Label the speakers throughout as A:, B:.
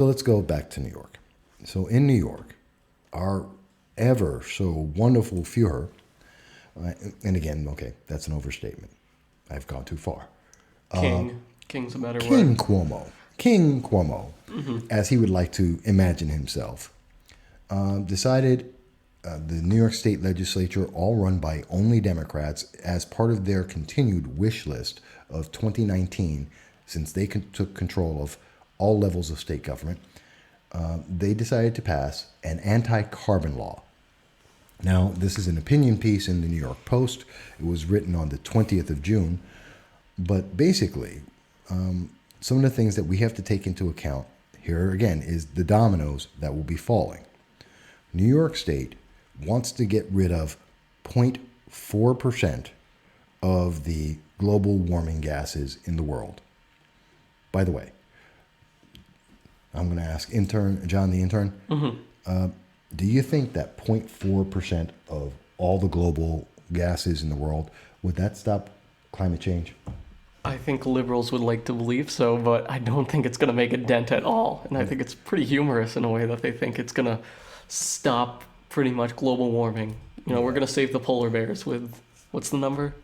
A: So let's go back to New York. So in New York, our ever so wonderful Führer, and again, okay, that's an overstatement. I've gone too far.
B: King's a better
A: King
B: word.
A: Cuomo, King Cuomo, as he would like to imagine himself, decided the New York State legislature, all run by only Democrats, as part of their continued wish list of 2019, since they took control of all levels of state government, they decided to pass an anti-carbon law. Now, this is an opinion piece in the New York Post. It was written on the 20th of June. But basically, some of the things that we have to take into account here again is the dominoes that will be falling. New York State wants to get rid of 0.4% of the global warming gases in the world. By the way, I'm going to ask John the intern, do you think that 0.4% of all the global gases in the world, would that stop climate change?
B: I think liberals would like to believe so, but I don't think it's going to make a dent at all. And I think it's pretty humorous in a way that they think it's going to stop pretty much global warming. We're going to save the polar bears with, what's the number?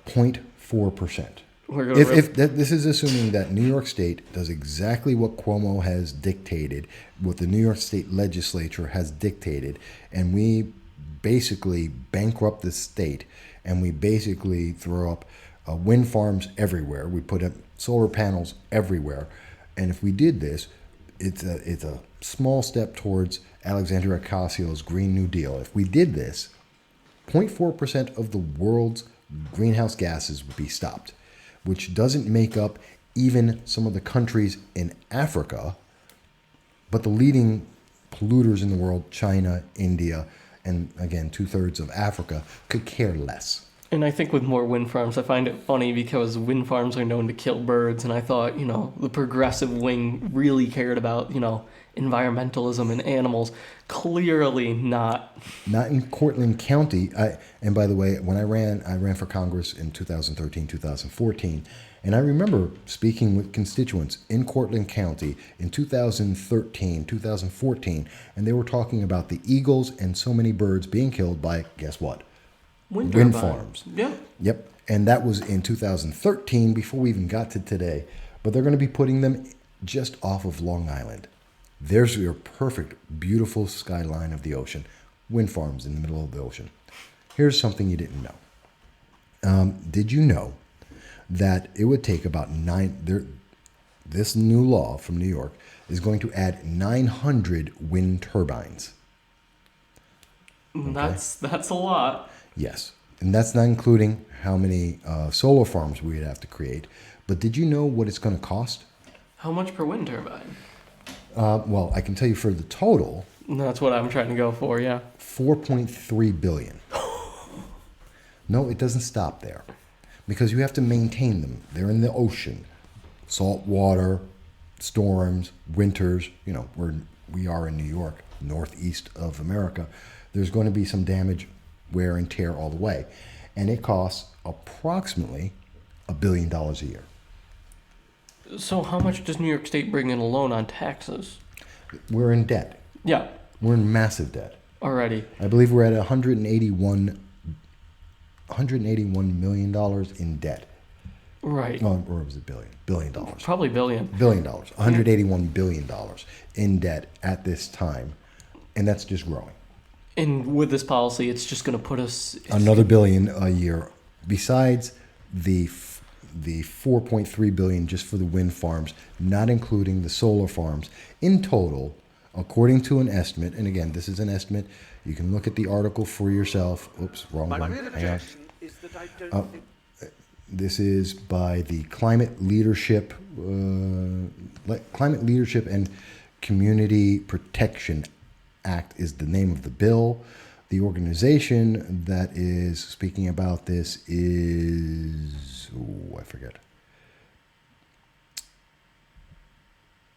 A: 0.4%. This is assuming that New York State does exactly what Cuomo has dictated, what the New York State legislature has dictated, and we basically bankrupt the state, and we basically throw up wind farms everywhere. We put up solar panels everywhere, and if we did this, it's a small step towards Alexandria Ocasio-Cortez's Green New Deal. If we did this, 0.4% of the world's greenhouse gases would be stopped, which doesn't make up even some of the countries in Africa, but the leading polluters in the world, China, India, and again, 2/3 of Africa, could care less.
B: And I think with more wind farms, I find it funny because wind farms are known to kill birds, and I thought, the progressive wing really cared about, environmentalism and animals. Clearly not.
A: Not in Cortland County. And by the way, when I ran for Congress in 2013, 2014, and I remember speaking with constituents in Cortland County in 2013, 2014, and they were talking about the eagles and so many birds being killed by, guess what? Wind farms.
B: Yeah.
A: Yep. And that was in 2013, before we even got to today. But they're going to be putting them just off of Long Island. There's your perfect, beautiful skyline of the ocean. Wind farms in the middle of the ocean. Here's something you didn't know. Did you know that it would take about this new law from New York is going to add 900 wind turbines?
B: Okay. That's a lot.
A: Yes. And that's not including how many solar farms we'd have to create. But did you know what it's going to cost?
B: How much per wind turbine?
A: Well, I can tell you for the total.
B: That's what I'm trying to go for, yeah.
A: $4.3 billion. No, it doesn't stop there. Because you have to maintain them. They're in the ocean. Salt water, storms, winters. Where we are in New York, northeast of America. There's going to be some damage, wear and tear all the way. And it costs approximately $1 billion a year.
B: So how much does New York State bring in alone on taxes?
A: We're in debt.
B: Yeah.
A: We're in massive debt.
B: Already.
A: I believe we're at $181 million in debt.
B: Right.
A: Or was it billion? $1 billion.
B: Probably billion.
A: $1 billion. $181 billion in debt at this time. And that's just growing.
B: And with this policy, it's just going to put us...
A: Another $1 billion a year. Besides the $4.3 billion just for the wind farms, not including the solar farms. In total, according to an estimate, and again, this is an estimate, you can look at the article for yourself. Oops, wrong one. Hang on. This is by the Climate Leadership and Community Protection Act is the name of the bill. The organization that is speaking about this is, I forget.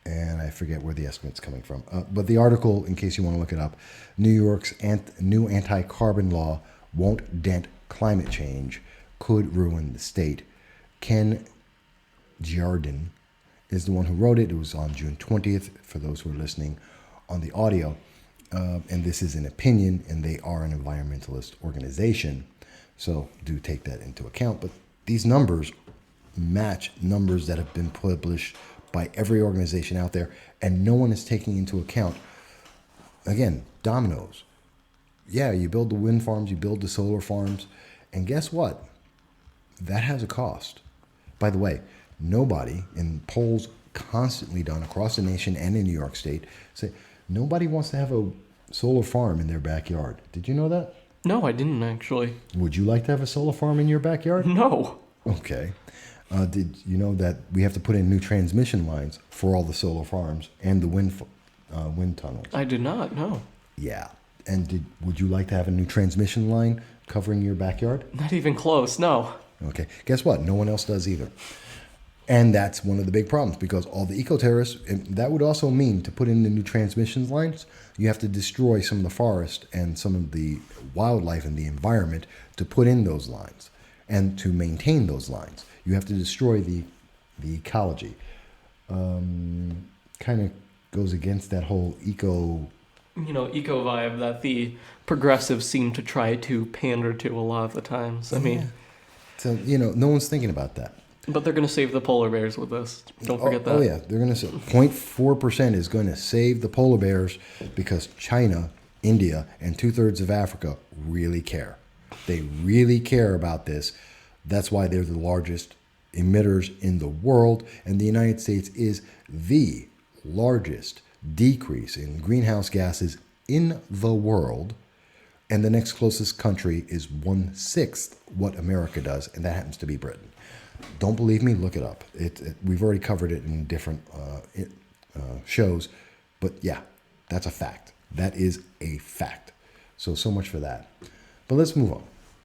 A: And I forget where the estimate's coming from. But the article, in case you want to look it up, New York's new anti-carbon law won't dent climate change, could ruin the state. Ken Giardin is the one who wrote it. It was on June 20th for those who are listening on the audio. And this is an opinion, and they are an environmentalist organization. So do take that into account. But these numbers match numbers that have been published by every organization out there, and no one is taking into account, again, dominoes. Yeah, you build the wind farms, you build the solar farms, and guess what? That has a cost. By the way, nobody, in polls constantly done across the nation and in New York State, say nobody wants to have a solar farm in their backyard. Did you know that?
B: No, I didn't actually.
A: Would you like to have a solar farm in your backyard?
B: No.
A: Okay. Did you know that we have to put in new transmission lines for all the solar farms and the wind tunnels?
B: I did not, no.
A: Yeah. And would you like to have a new transmission line covering your backyard?
B: Not even close, no.
A: Okay. Guess what? No one else does either. And that's one of the big problems, because all the eco-terrorists, and that would also mean to put in the new transmission lines, you have to destroy some of the forest and some of the wildlife and the environment to put in those lines and to maintain those lines. You have to destroy the ecology. Kind of goes against that whole eco
B: vibe that the progressives seem to try to pander to a lot of the times. I mean,
A: so no one's thinking about that.
B: But they're going to save the polar bears with this. Don't forget that.
A: Oh yeah, they're going to say 0.4% is going to save the polar bears because China, India, and 2/3 of Africa really care. They really care about this. That's why they're the largest emitters in the world, and the United States is the largest decrease in greenhouse gases in the world, and the next closest country is 1/6 what America does, and that happens to be Britain. Don't believe me? Look it up. We've already covered it in different shows, but yeah, that's a fact. That is a fact. So much for that. But let's move on.